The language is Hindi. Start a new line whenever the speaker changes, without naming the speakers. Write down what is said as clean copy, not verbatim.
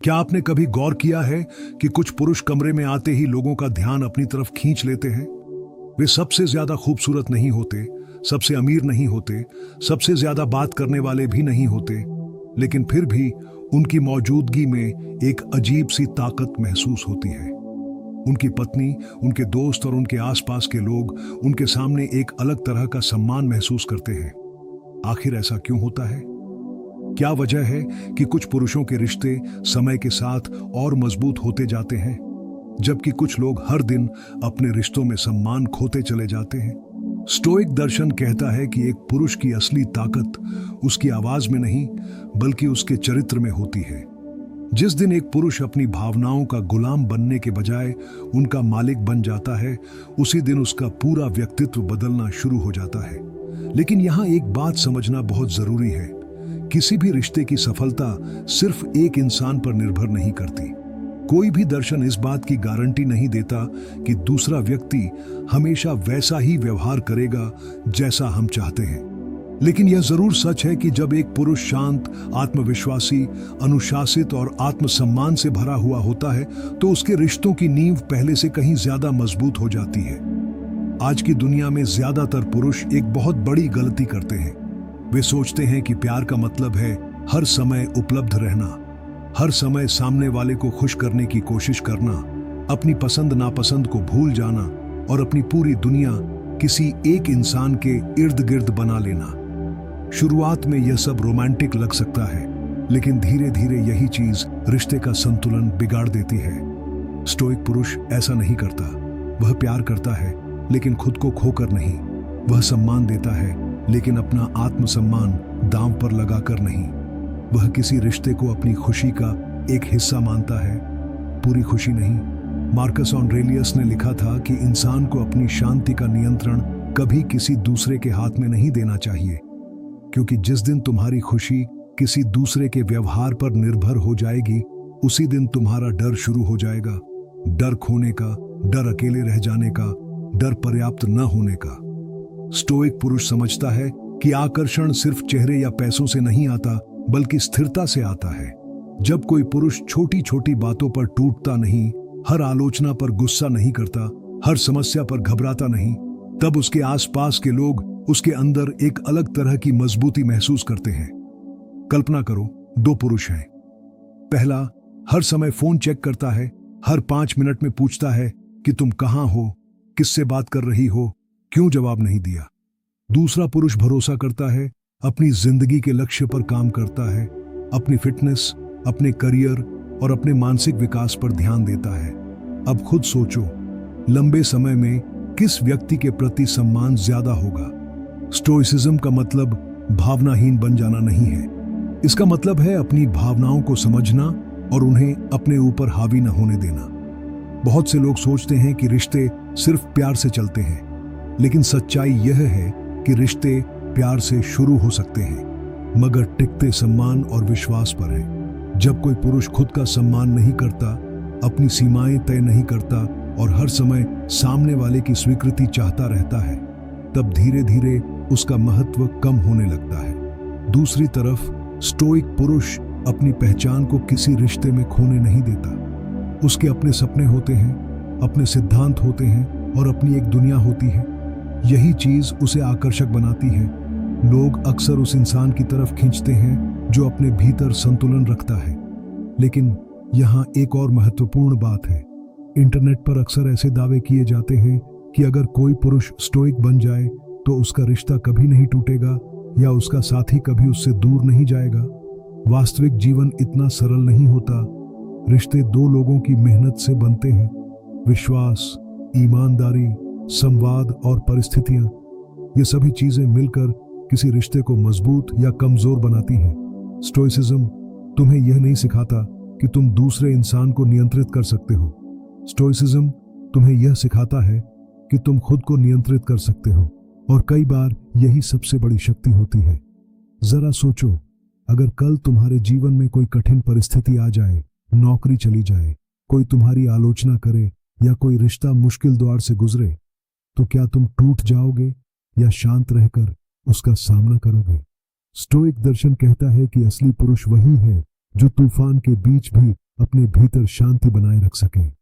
क्या आपने कभी गौर किया है कि कुछ पुरुष कमरे में आते ही लोगों का ध्यान अपनी तरफ खींच लेते हैं? वे सबसे ज्यादा खूबसूरत नहीं होते, सबसे अमीर नहीं होते, सबसे ज्यादा बात करने वाले भी नहीं होते, लेकिन फिर भी उनकी मौजूदगी में एक अजीब सी ताकत महसूस होती है। उनकी पत्नी, उनके दोस्त और उनके आसपास के लोग उनके सामने एक अलग तरह का सम्मान महसूस करते हैं। आखिर ऐसा क्यों होता है? क्या वजह है कि कुछ पुरुषों के रिश्ते समय के साथ और मजबूत होते जाते हैं, जबकि कुछ लोग हर दिन अपने रिश्तों में सम्मान खोते चले जाते हैं? स्टोइक दर्शन कहता है कि एक पुरुष की असली ताकत उसकी आवाज में नहीं, बल्कि उसके चरित्र में होती है। जिस दिन एक पुरुष अपनी भावनाओं का गुलाम बनने के बजाय उनका मालिक बन जाता है, उसी दिन उसका पूरा व्यक्तित्व बदलना शुरू हो जाता है। लेकिन यहाँ एक बात समझना बहुत जरूरी है। किसी भी रिश्ते की सफलता सिर्फ एक इंसान पर निर्भर नहीं करती। कोई भी दर्शन इस बात की गारंटी नहीं देता कि दूसरा व्यक्ति हमेशा वैसा ही व्यवहार करेगा जैसा हम चाहते हैं। लेकिन यह जरूर सच है कि जब एक पुरुष शांत, आत्मविश्वासी, अनुशासित और आत्मसम्मान से भरा हुआ होता है, तो उसके रिश्तों की नींव पहले से कहीं ज्यादा मजबूत हो जाती है। आज की दुनिया में ज्यादातर पुरुष एक बहुत बड़ी गलती करते हैं। वे सोचते हैं कि प्यार का मतलब है हर समय उपलब्ध रहना, हर समय सामने वाले को खुश करने की कोशिश करना, अपनी पसंद नापसंद को भूल जाना और अपनी पूरी दुनिया किसी एक इंसान के इर्द गिर्द बना लेना। शुरुआत में यह सब रोमांटिक लग सकता है, लेकिन धीरे धीरे यही चीज रिश्ते का संतुलन बिगाड़ देती है। स्टोइक पुरुष ऐसा नहीं करता। वह प्यार करता है, लेकिन खुद को खोकर नहीं। वह सम्मान देता है, लेकिन अपना आत्मसम्मान दांव पर लगाकर नहीं। वह किसी रिश्ते को अपनी खुशी का एक हिस्सा मानता है, पूरी खुशी नहीं। मार्कस ऑरेलियस ने लिखा था कि इंसान को अपनी शांति का नियंत्रण कभी किसी दूसरे के हाथ में नहीं देना चाहिए, क्योंकि जिस दिन तुम्हारी खुशी किसी दूसरे के व्यवहार पर निर्भर हो जाएगी, उसी दिन तुम्हारा डर शुरू हो जाएगा। डर खोने का, डर अकेले रह जाने का, डर पर्याप्त न होने का। स्टोइक पुरुष समझता है कि आकर्षण सिर्फ चेहरे या पैसों से नहीं आता, बल्कि स्थिरता से आता है। जब कोई पुरुष छोटी छोटी बातों पर टूटता नहीं, हर आलोचना पर गुस्सा नहीं करता, हर समस्या पर घबराता नहीं, तब उसके आसपास के लोग उसके अंदर एक अलग तरह की मजबूती महसूस करते हैं। कल्पना करो, दो पुरुष हैं। पहला हर समय फोन चेक करता है, हर 5 मिनट में पूछता है कि तुम कहां हो, किससे बात कर रही हो, क्यों जवाब नहीं दिया। दूसरा पुरुष भरोसा करता है, अपनी जिंदगी के लक्ष्य पर काम करता है, अपनी फिटनेस, अपने करियर और अपने मानसिक विकास पर ध्यान देता है। अब खुद सोचो, लंबे समय में किस व्यक्ति के प्रति सम्मान ज्यादा होगा? स्टोइसिज्म का मतलब भावनाहीन बन जाना नहीं है। इसका मतलब है अपनी भावनाओं को समझना और उन्हें अपने ऊपर हावी न होने देना। बहुत से लोग सोचते हैं कि रिश्ते सिर्फ प्यार से चलते हैं, लेकिन सच्चाई यह है कि रिश्ते प्यार से शुरू हो सकते हैं, मगर टिकते सम्मान और विश्वास पर हैं। जब कोई पुरुष खुद का सम्मान नहीं करता, अपनी सीमाएं तय नहीं करता और हर समय सामने वाले की स्वीकृति चाहता रहता है, तब धीरे धीरे उसका महत्व कम होने लगता है। दूसरी तरफ स्टोइक पुरुष अपनी पहचान को किसी रिश्ते में खोने नहीं देता। उसके अपने सपने होते हैं, अपने सिद्धांत होते हैं और अपनी एक दुनिया होती है। यही चीज उसे आकर्षक बनाती है। लोग अक्सर उस इंसान की तरफ खींचते हैं जो अपने भीतर संतुलन रखता है। लेकिन यहाँ एक और महत्वपूर्ण बात है। इंटरनेट पर अक्सर ऐसे दावे किए जाते हैं कि अगर कोई पुरुष स्टोइक बन जाए तो उसका रिश्ता कभी नहीं टूटेगा या उसका साथी कभी उससे दूर नहीं जाएगा। वास्तविक जीवन इतना सरल नहीं होता। रिश्ते दो लोगों की मेहनत से बनते हैं। विश्वास, ईमानदारी, संवाद और परिस्थितियां, ये सभी चीजें मिलकर किसी रिश्ते को मजबूत या कमजोर बनाती हैं। स्टोइसिज्म तुम्हें यह नहीं सिखाता कि तुम दूसरे इंसान को नियंत्रित कर सकते हो। स्टोइसिज्म तुम्हें यह सिखाता है कि तुम खुद को नियंत्रित कर सकते हो, और कई बार यही सबसे बड़ी शक्ति होती है। जरा सोचो, अगर कल तुम्हारे जीवन में कोई कठिन परिस्थिति आ जाए, नौकरी चली जाए, कोई तुम्हारी आलोचना करे या कोई रिश्ता मुश्किल दौर से गुजरे, तो क्या तुम टूट जाओगे या शांत रहकर उसका सामना करोगे? स्टोइक दर्शन कहता है कि असली पुरुष वही है जो तूफान के बीच भी अपने भीतर शांति बनाए रख सकें।